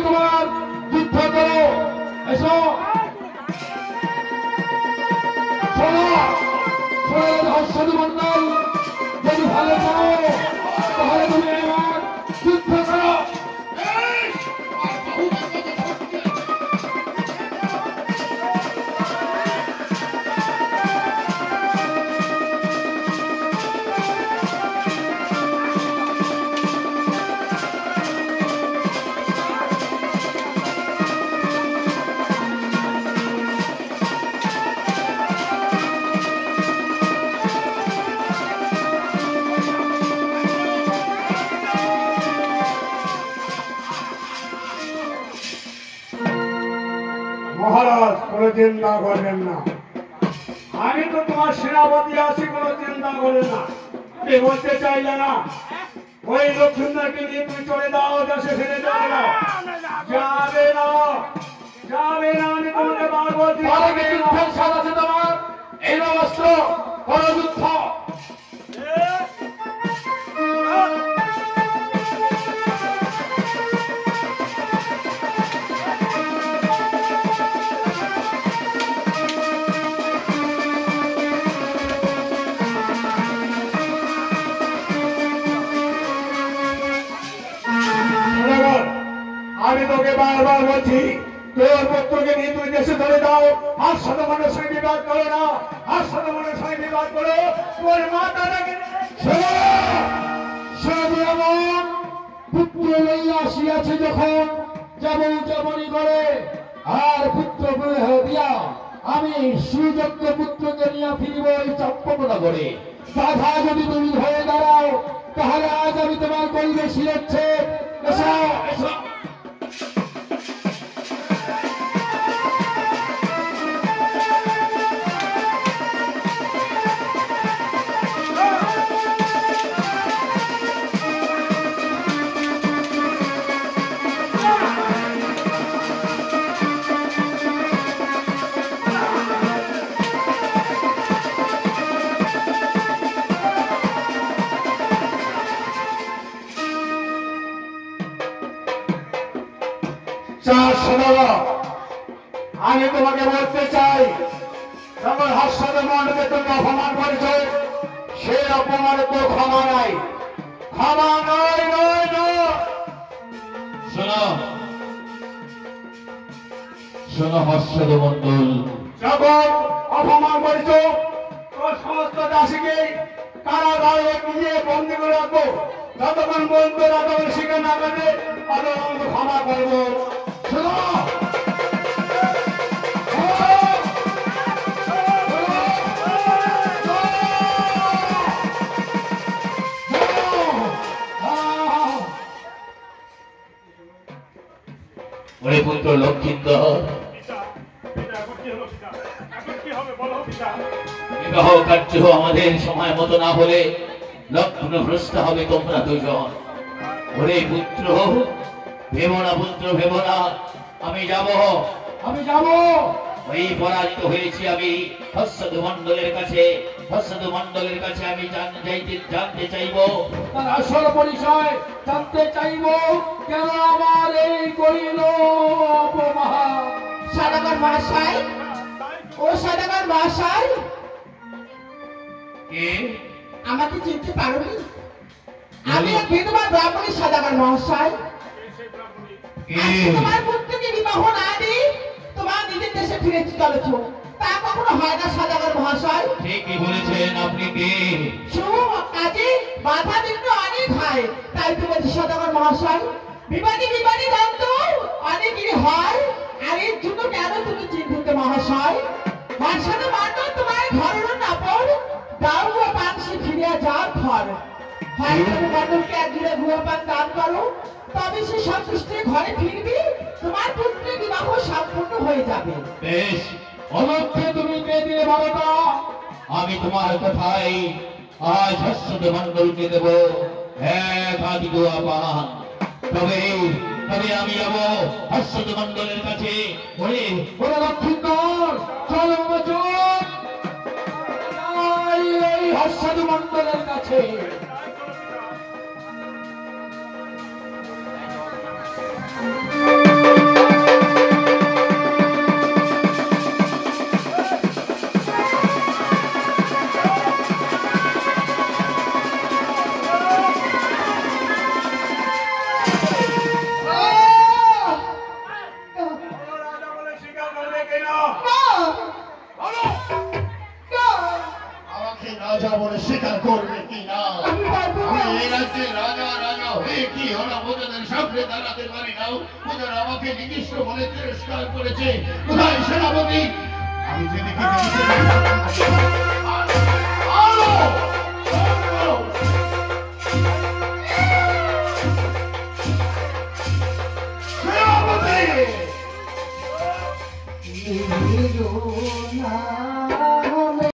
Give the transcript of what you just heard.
তোমার যুদ্ধ করো এসো শোনো সাধু মন্ডল যদি ভালো করো তাহলে তুমি এবার যুদ্ধ করো মহারাজ কোনো চিন্তা করবেন না আমি তো তোমার সেনাপতি আছি কোনো চিন্তা করেন না তুমি বলতে চাইলে না ওই লক্ষ্মীন্দরকে নিয়ে তুমি চলে দাও দেশে ফিরে যাবে না যাবে না যাবে না আমি তোমাকে বার বলছি যুদ্ধের স্বাদ আছে তোমার এই অস্ত্র করো যুদ্ধ আমি তোকে বারবার বলছি তোর পুত্রকে নিয়ে তুই দেশে ধরে দাও আর শতমানের সঙ্গে বিবাদ করো না আর শতমানের সঙ্গে বিবাদ করো তোর মাতাটাকে পুত্র লইয়া আসিয়াছে যখন যেমন যেমনই করে আর পুত্র দিয়া আমি সুযোগ্য পুত্রকে নিয়ে ফিরিব এই চম্পকতা করে বাধা যদি তুমি ধরে দাঁড়াও তাহলে আজ আমি তোমার গরিবে শিরচ্ছে এসো এসো আমি তোমাকে বলতে চাই যখন হাস্যদ মণ্ডপে তুমি অপমান করেছ সেই অপমানে তো ক্ষমা নাই ক্ষমা নয় নয় নয় শোনো শোনো হাস্যদ মণ্ডল যখন অপমান করেছ তোর সমস্ত দাসীকে কারাগারে নিয়ে বন্দী করে রাখবো যতক্ষণ পর্যন্ত ততক্ষণ শিখে না করবে ততক্ষণ ক্ষমা করবো শোনো ওরে পুত্র লক্ষ্মীন্দর বিবাহ কার্য আমাদের সময় মতো না হলে লগ্ন ভ্রষ্ট হবে তোমরা দুজন ওরে পুত্র ভেবো না পুত্র ভেবো না আমি যাব ওই পরাজিত হয়েছি আমি হাস্যদ মণ্ডলের কাছে আমি জানতে চাইবো তার আসল পরিচয় জানতে চাইবো কেন আমার এই করিল অপমান সদাগর মহাশয় ও সদাগর মহাশয় কে আমাকে চিনতে পারোনি আমি এক বিধবা ব্রাহ্মণী সদাগর মহাশয় তোমার পুত্রকে বিবাহ না দিয়ে তোমার নিজের দেশে ফিরে চলেছ তা কখনো হয় না সদাগর মহাশয় ঠিকই বলেছেন আপনি কে শুভ কাজে বাধা বিঘ্ন অনেক হয় তাই তো বলছি সদাগর মহাশয় বিবাদী দ্বন্দ্ব অনেকেরই হয় আর এর জন্য কেন তুমি চিন্তিত মহাশয় মানসানো মান্ডল তোমার ঘরের নাপড় দাও গো পানসি ফিরিয়া যাও ঘর হয় তুমি মন্ডলকে একদিনে গুয়াপান দান করো তবে সে সন্তুষ্টে ঘরে ফিরবি তোমার পুত্রের বিবাহ সম্পূর্ণ হয়ে যাবে বেশ অলক্ষে তুমি কে দিলে বলো তো আমি তোমার কথাই আজ হাস্যদ মণ্ডলকে দেব এক আদি গুয়াপান তবে আমি যাবো হাস্যদ মণ্ডলের কাছে বলে বলে লক্ষ্মীন্দর চলো এই হাস্যদ মণ্ডলের কাছে কি না? আমি পারবো না। আমি এই রাজ্যে রাজা রাজা হয়ে কি হলাম ওদের সামনে দাঁড়াতে পারি না। ওদের আমাকে নিকৃষ্ট বলে তিরস্কার করেছে। কোথায় সেনাপতি? আমি যেদিকে